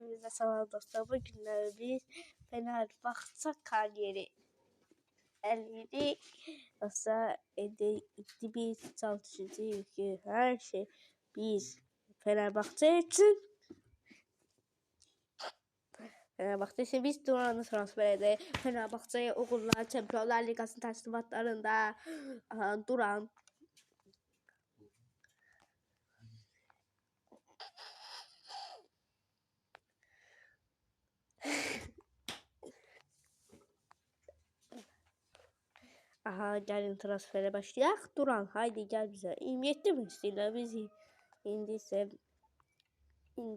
Hepinize selam dostlar. Bugünler biz Fenerbahçe kariyeri elleri dostlar biz çalışacağız ki her şey biz Fenerbahçe için biz Duran'ı transfer edelim. Fenerbahçe'ye oğullar Şampiyonlar Ligası'nın teslimatlarında Duran gelin transfere başlayaq. Duran haydi gel bize. 27 mi istiyorlar bizi? İndi ise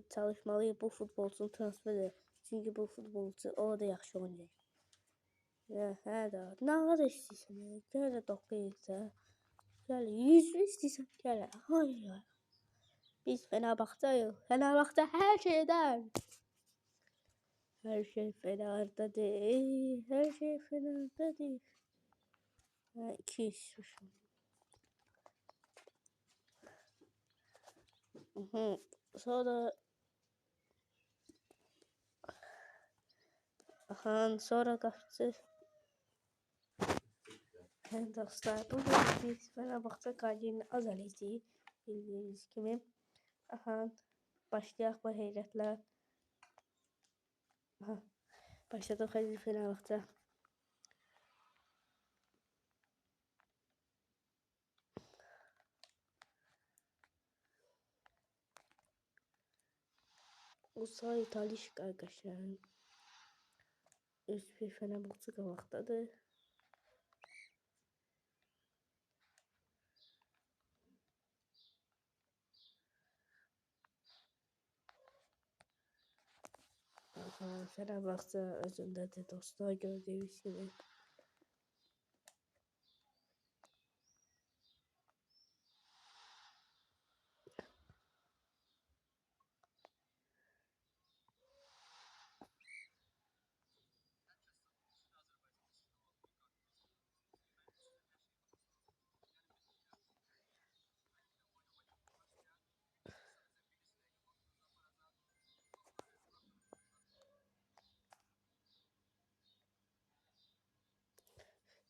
çalışmalıyıq bu futbolçunu transfer edək. Çünki bu futbolçu o da yaxşı oynayır. Hə də. Nə qədər istəyirsən? Gəl 9 gəl 100 istəyirsən? Gəl. Hayır. Biz Fenerbahçe'yiz. Fenerbahçe her şeyden. Her şey Fener'dedir. Her şey Fener'dedir. 2 istiyorsun. Sonra sonra kaçtı. Dostlar bugün biz Fenerbahçe kariyerini az eləyəcəyik. Bildiyiniz kimi. Başlayaq bu heyrətlə. Başladıq hadi Fenerbahçe. Usay Talişk arkadaşlar. Üst bir Fenerbahçe qabaqdadır. Fenerbahçe özündədir dostlar, gördüyünüz kimi.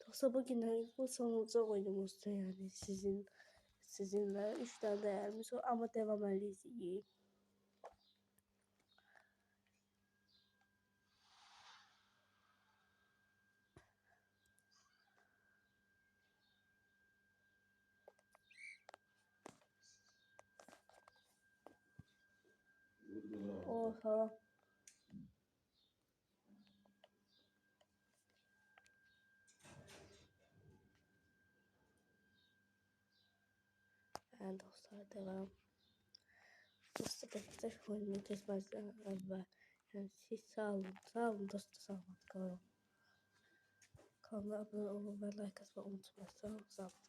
Dostlar bugün bu sonuncu oyunumuzda yani sizinle 3 tane değerimiz var ama devam edeceğiz. Oha. Yani dostlar devam. Dostlar da oyunu kesmezden evvel. Yani siz sağ olun dostlar, sağ olun. Kanala abone olun ve like atmayı unutmayın. Sağ olun.